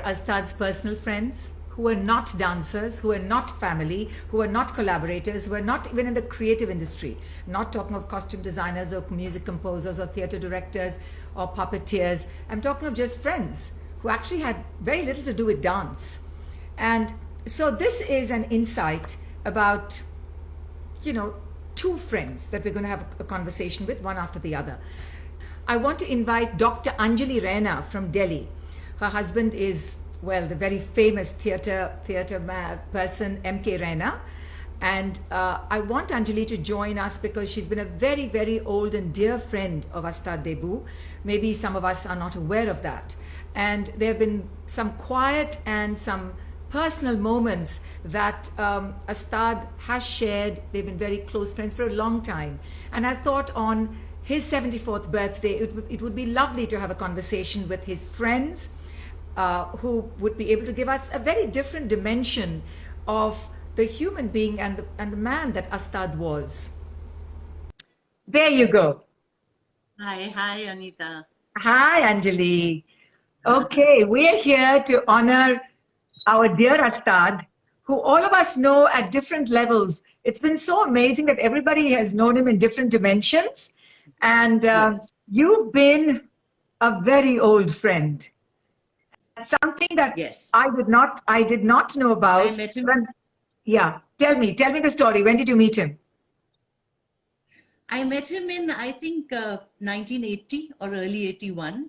Astad's personal friends who were not dancers, who were not family, who were not collaborators, who were not even in the creative industry. Not talking of costume designers or music composers or theatre directors or puppeteers. I'm talking of just friends who actually had very little to do with dance. And so this is an insight about, two friends that we're going to have a conversation with, one after the other. I want to invite Dr. Anjali Raina from Delhi. Her husband is, the very famous theatre person, M.K. Raina. And I want Anjali to join us because she's been a very, very old and dear friend of Astad Debu. Maybe some of us are not aware of that. And there have been some quiet and some personal moments that Astad has shared. They've been very close friends for a long time. And I thought on his 74th birthday, it would be lovely to have a conversation with his friends who would be able to give us a very different dimension of the human being and the man that Astad was. There you go. Hi, Anita. Hi, Anjali. Okay, we are here to honor our dear Astad, who all of us know at different levels. It's been so amazing that everybody has known him in different dimensions. And Yes. You've been a very old friend. Something that Yes. I did not know about. I met him. Tell me the story. When did you meet him? I met him in, I think, 1980 or early 81.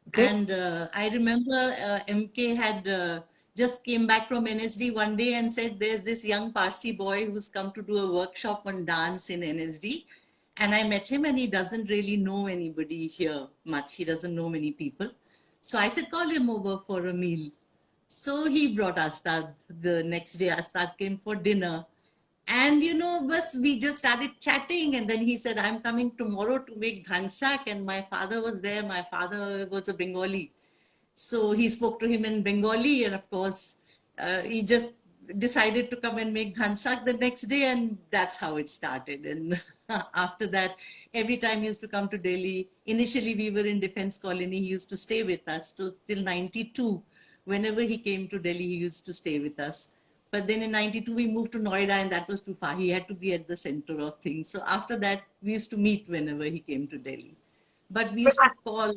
Okay. And I remember MK had just came back from NSD one day and said, there's this young Parsi boy who's come to do a workshop on dance in NSD. And I met him and he doesn't really know anybody here much. He doesn't know many people. So I said, call him over for a meal. So he brought Astad the next day. Astad came for dinner. And, we just started chatting. And then he said, I'm coming tomorrow to make dhansak. And my father was there. My father was a Bengali. So he spoke to him in Bengali. And of course, he just decided to come and make dhansak the next day. And that's how it started. And after that, every time he used to come to Delhi, initially we were in Defense Colony. He used to stay with us till 92. Whenever he came to Delhi, he used to stay with us. But then in 92, we moved to Noida and that was too far. He had to be at the center of things. So after that, we used to meet whenever he came to Delhi. But we used to call.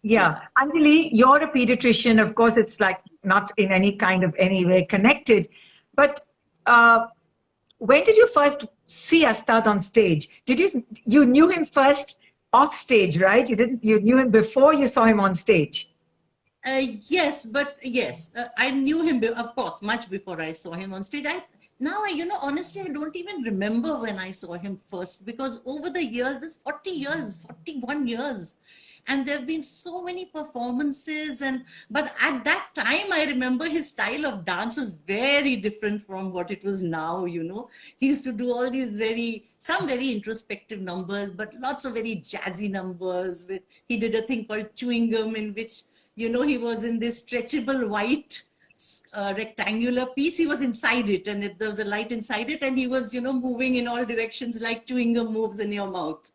Yeah. Anjali, you're a pediatrician. Of course, it's like not in any way connected. But when did you first see Astad on stage? You knew him first off stage, right? You knew him before you saw him on stage. Yes, I knew him, of course, much before I saw him on stage. Honestly, I don't even remember when I saw him first because over the years, this 41 years, and there have been so many performances. But at that time, I remember his style of dance was very different from what it was now. He used to do all these some very introspective numbers, but lots of very jazzy numbers. He did a thing called Chewing Gum, in which he was in this stretchable white rectangular piece. He was inside it and there was a light inside it and he was, moving in all directions like chewing gum moves in your mouth.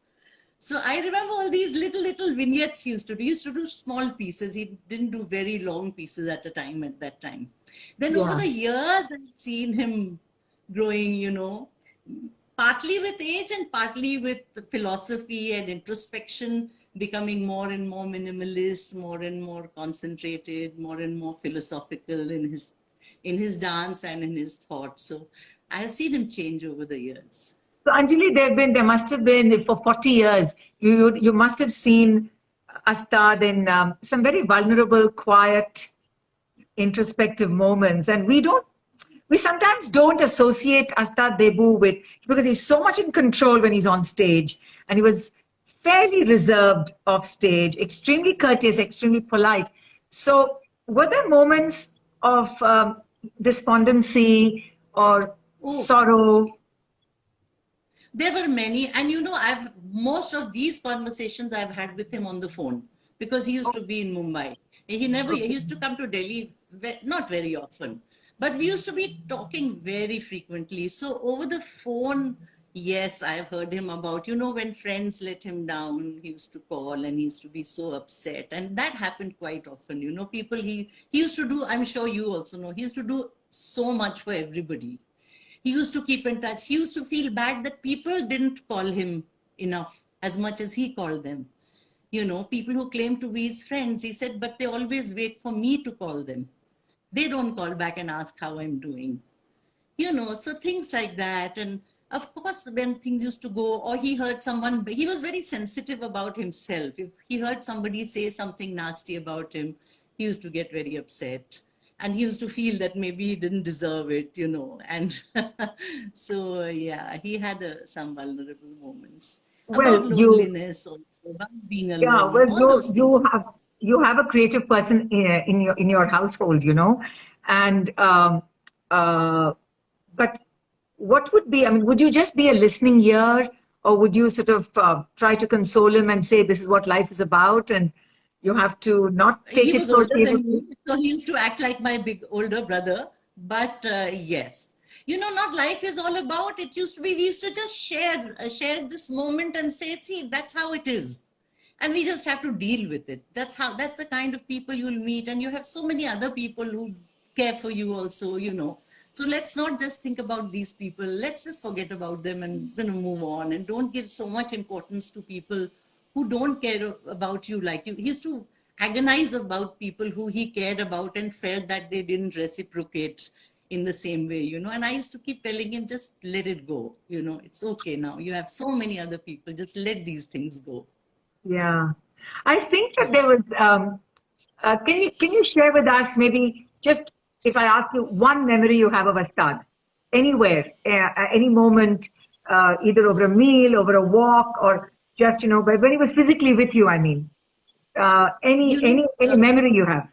So I remember all these little vignettes he used to do. He used to do small pieces. He didn't do very long pieces at that time. Then over the years, I've seen him growing, partly with age and partly with philosophy and introspection, becoming more and more minimalist, more and more concentrated, more and more philosophical in his dance and in his thought. So I have seen him change over the years. So Anjali, there must have been for 40 years, you must have seen Astad in some very vulnerable, quiet, introspective moments. And we sometimes don't associate Astad Debu because he's so much in control when he's on stage. And he was fairly reserved off stage, extremely courteous, extremely polite. So were there moments of despondency or sorrow? There were many. And most of these conversations I've had with him on the phone because he used to be in Mumbai. He used to come to Delhi, not very often, but we used to be talking very frequently. So over the phone, Yes, I've heard him about, when friends let him down, he used to call and he used to be so upset. And that happened quite often. People he used to do, I'm sure you also know, he used to do so much for everybody. He used to keep in touch. He used to feel bad that people didn't call him enough as much as he called them. People who claim to be his friends, he said, but they always wait for me to call them. They don't call back and ask how I'm doing. So things like that. And of course, when things used to go, or he heard someone, he was very sensitive about himself. If he heard somebody say something nasty about him, he used to get very upset. And he used to feel that maybe he didn't deserve it. And so, yeah, he had some vulnerable moments Well, about you loneliness also, about being yeah, alone, well, all those things. you have a creative person in your household, and but what would be? I mean, would you just be a listening ear, or would you sort of try to console him and say this is what life is about, and you have to not He take it was so older than seriously? me, so he used to act like my big older brother. But yes, not life is all about. It used to be we used to just share this moment and say, see, that's how it is, and we just have to deal with it. That's the kind of people you'll meet, and you have so many other people who care for you also. So let's not just think about these people. Let's just forget about them and move on, and don't give so much importance to people who don't care about you like you. He used to agonize about people who he cared about and felt that they didn't reciprocate in the same way. And I used to keep telling him, just let it go. It's okay now. You have so many other people. Just let these things go. Yeah, I think that there was. Can you share with us maybe just if I ask you one memory you have of Astad, anywhere, at any moment, either over a meal, over a walk, or just when he was physically with you. I mean, any You know, any memory you have.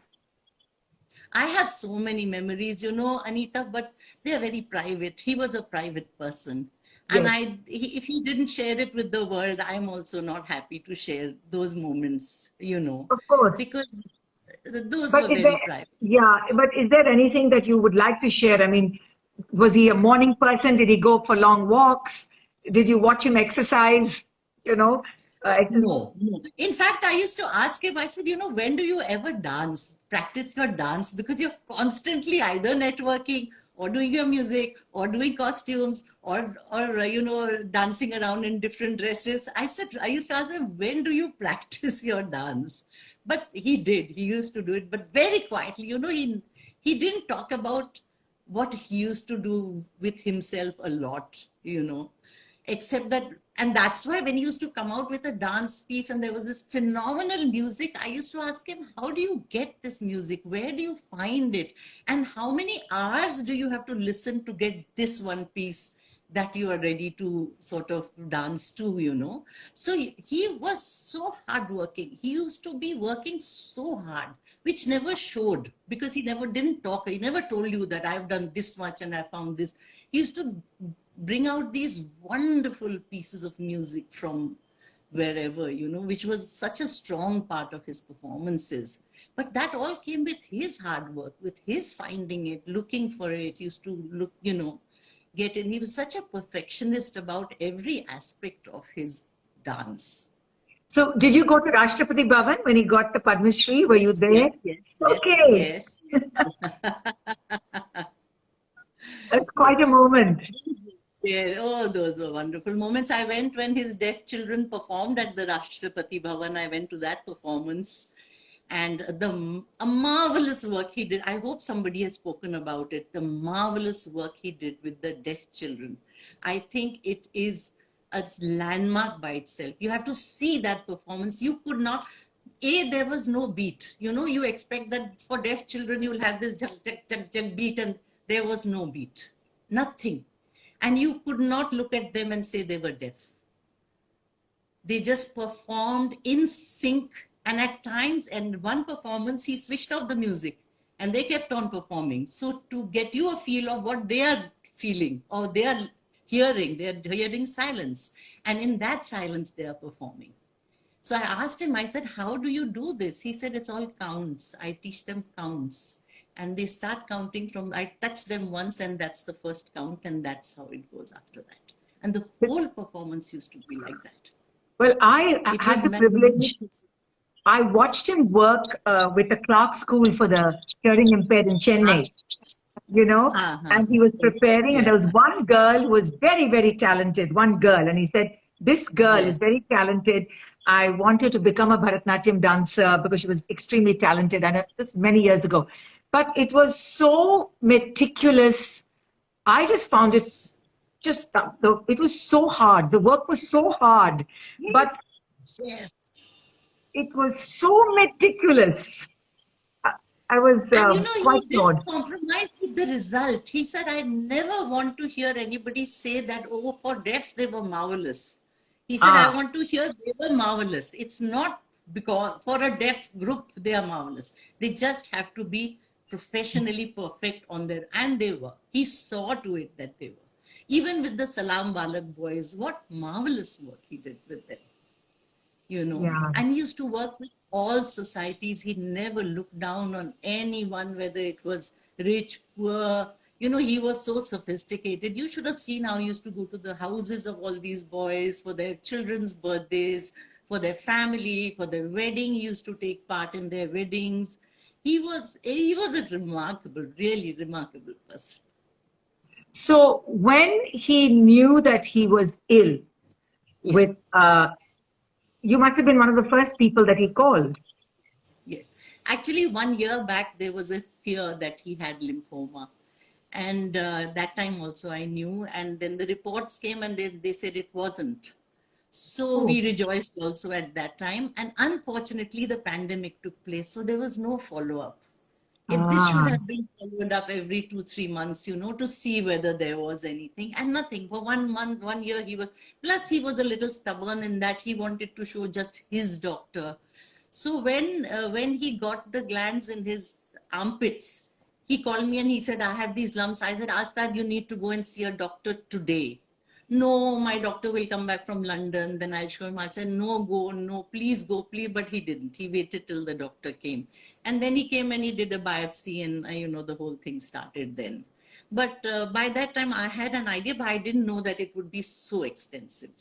I have so many memories, Anita, but they're very private. He was a private person. And Yes, if he didn't share it with the world, I'm also not happy to share those moments, of course. because those But were is very there, private. yeah, but is there anything that you would like to share? I mean, was he a morning person? Did he go for long walks? Did you watch him exercise? You know, No, no. In fact, I used to ask him, I said, when do you ever dance, practice your dance? Because you're constantly either networking or doing your music or doing costumes or dancing around in different dresses. I used to ask him, when do you practice your dance? But he did. He used to do it, but very quietly. He didn't talk about what he used to do with himself a lot, except that, and that's why when he used to come out with a dance piece and there was this phenomenal music, I used to ask him, how do you get this music, where do you find it, and how many hours do you have to listen to get this one piece that you are ready to sort of dance to. So he was so hardworking. He used to be working so hard, which never showed because he never didn't talk. He never told you that I've done this much and I found this. He used to bring out these wonderful pieces of music from wherever, which was such a strong part of his performances. But that all came with his hard work, with his finding it, looking for it, used to look, get in. He was such a perfectionist about every aspect of his dance. so, did you go to Rashtrapati Bhavan when he got the Padma Shri? Were you Yes, yes, there? yes, yes, Okay, yes. that's quite a Yes. moment. Yeah, oh, those were wonderful moments. I went when his deaf children performed at the Rashtrapati Bhavan. I went to that performance, and a marvelous work he did. I hope somebody has spoken about it. The marvelous work he did with the deaf children. I think it is a landmark by itself. You have to see that performance. You could not. There was no beat. You expect that for deaf children you'll have this jug, jug, jug, jug beat, and there was no beat. Nothing. And you could not look at them and say they were deaf. They just performed in sync. And at times, in one performance, he switched off the music and they kept on performing. So, to get you a feel of what they are feeling or they're hearing silence. And in that silence, they are performing. So I asked him, I said, how do you do this? He said, it's all counts. I teach them counts. And they start counting I touch them once and that's the first count and that's how it goes after that. And the whole performance used to be like that. Well, I It had was the privilege. magnificent. I watched him work with the Clark School for the Hearing Impaired in Chennai, Uh-huh. and he was preparing, and Yeah. there was one girl who was very, very talented, one girl, and he said, this girl is Yes. very talented. I want her to become a Bharatanatyam dancer because she was extremely talented, and this many years ago. But it was so meticulous. I just found it it was so hard. The work was so hard, but Yes. Yes. it was so meticulous. I, I was And quite he didn't flawed. compromise with the result. He said, I never want to hear anybody say that, oh, for deaf, they were marvelous. He said, I Ah, want to hear they were marvelous. It's not because for a deaf group, they are marvelous. They just have to be professionally perfect on their, and they were. He saw to it that they were. Even with the Salam Balak boys, what marvelous work he did with them. yeah. And he used to work with all societies. He never looked down on anyone, whether it was rich, poor. He was so sophisticated. You should have seen how he used to go to the houses of all these boys for their children's birthdays, for their family, for their wedding. He used to take part in their weddings. He was a remarkable, really remarkable person. So when he knew that he was ill, Yeah. with you must have been one of the first people that he called. Yes. Actually, 1 year back, there was a fear that he had lymphoma. And that time also I knew. And then the reports came and they said it wasn't. So Oh, we rejoiced also at that time. And unfortunately, the pandemic took place. So there was no follow up. This should ah, have been followed up every 2-3 months, to see whether there was anything, and nothing. For 1 month, 1 year, plus he was a little stubborn in that he wanted to show just his doctor. So when he got the glands in his armpits, he called me and he said, I have these lumps. I said, ask that you need to go and see a doctor today. No, my doctor will come back from London, then I'll show him. I said, no, go, no, please go, please. But he didn't. He waited till the doctor came. And then he came and he did a biopsy, and, the whole thing started then. But by that time, I had an idea, but I didn't know that it would be so expensive.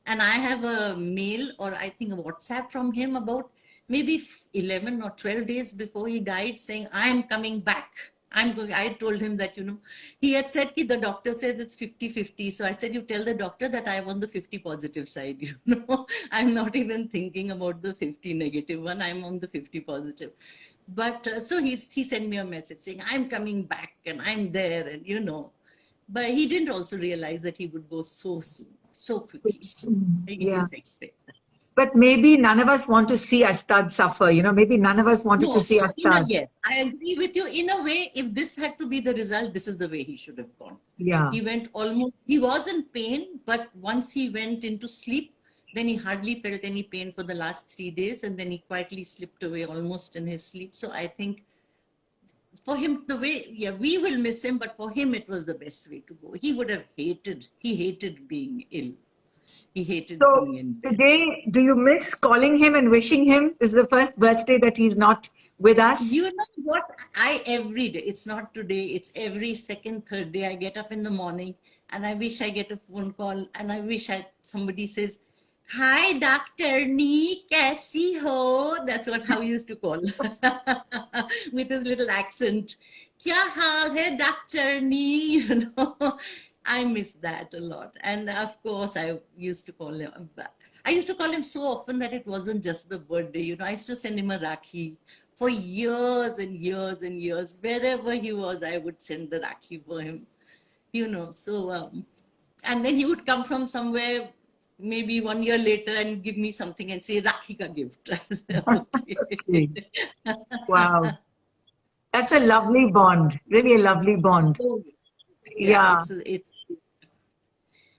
And I have a mail, or I think a WhatsApp from him about maybe 11 or 12 days before he died, saying, I'm coming back. I told him that, he had said the doctor says it's 50-50. So I said, you tell the doctor that I'm on the 50 positive side. I'm not even thinking about the 50 negative one. I'm on the 50 positive. But so he sent me a message saying, I'm coming back and I'm there, and. But he didn't also realize that he would go so soon, so quickly. He yeah. didn't expect that. But maybe none of us want to see Astad suffer. Maybe none of us wanted to No, see so Astad. yes, I agree with you. In a way, if this had to be the result, this is the way he should have gone. Yeah. He was in pain, but once he went into sleep, then he hardly felt any pain for the last 3 days, and then he quietly slipped away almost in his sleep. So I think for him, we will miss him, but for him, it was the best way to go. He hated being ill. He hated So being in bed. today, do you miss calling him and wishing him? This is the first birthday that he's not with us. You know what? Every day, it's not today, it's every second, third day, I get up in the morning and I wish I get a phone call, and I wish somebody says, hi, Dr. Nee, kaisi ho? That's how he used to call with his little accent. Kya haal hai, Dr. Nee? I miss that a lot. And of course, I used to call him so often that it wasn't just the birthday. I used to send him a Rakhi for years and years and years. Wherever he was, I would send the Rakhi for him. So, and then he would come from somewhere maybe 1 year later and give me something and say, Rakhi ka gift. Okay. Wow. That's a lovely bond. Really a lovely bond. Yeah, Yeah. it's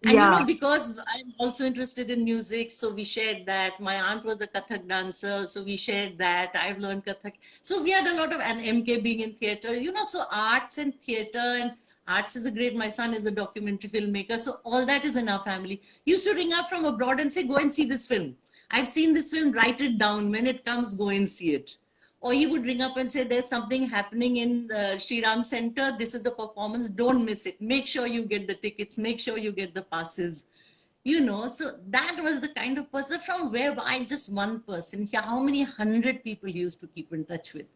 and Yeah. because I'm also interested in music, so we shared that. My aunt was a Kathak dancer, so we shared that. I've learned Kathak. So we had a lot of, and MK being in theater, so arts and theater, and arts is my son is a documentary filmmaker. So all that is in our family. He used to ring up from abroad and say, go and see this film. I've seen this film, write it down. When it comes, go and see it. Or he would ring up and say, there's something happening in the Sri Ram Center. This is the performance. Don't miss it. Make sure you get the tickets. Make sure you get the passes. You know, so that was the kind of person from where I just one person. Yeah, how many 100 people he used to keep in touch with?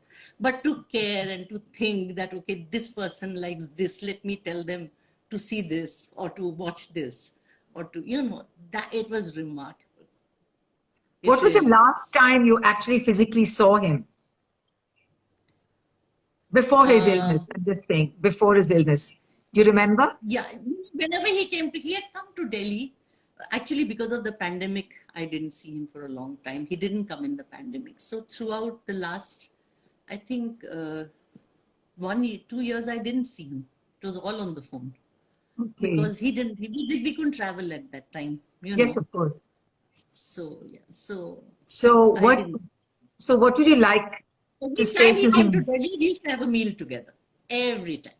But to care and to think that, okay, this person likes this. Let me tell them to see this or to watch this or to, you know, that it was remarkable. What was the really last time you actually physically saw him? Before his illness, I'm just saying, before his illness. Do you remember? Yeah, whenever he came to, he had come to Delhi. Actually, because of the pandemic, I didn't see him for a long time. He didn't come in the pandemic. So throughout the last, I think, 2 years, I didn't see him. It was all on the phone. Okay. Because we couldn't travel at that time, you Yes, know. of course. So, yeah, So I what? didn't. So what would you like Every to say time he to came to him? Delhi, we used to have a meal together. Every time.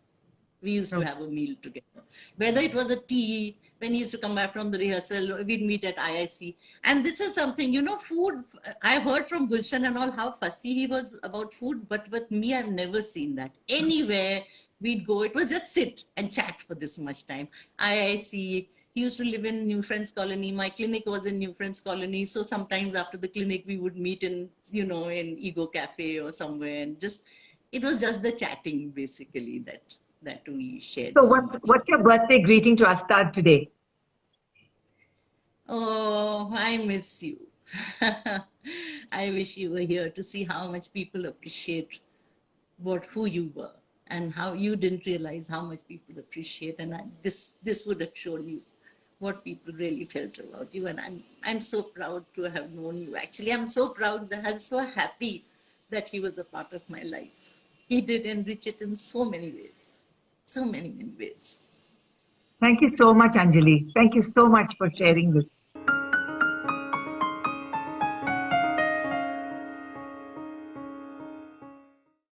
We used to have a meal together. Whether it was a tea, when he used to come back from the rehearsal, we'd meet at IIC. And this is something, you know, food, I heard from Gulshan and all how fussy he was about food, but with me, I've never seen that. Anywhere we'd go, it was just sit and chat for this much time. IIC, he used to live in New Friends Colony. My clinic was in New Friends Colony. So sometimes after the clinic, we would meet in, you know, in Ego Cafe or somewhere. And just, it was just the chatting basically that we shared So so much. what's your birthday greeting to Astad today? Oh, I miss you. I wish you were here to see how much people appreciate who you were and how you didn't realize how much people appreciate. And this would have shown you what people really felt about you. And I'm so proud to have known you. Actually, I'm so proud that I'm so happy that he was a part of my life. He did enrich it in so many ways. So many ways. Thank you so much, Anjali. Thank you so much for sharing this.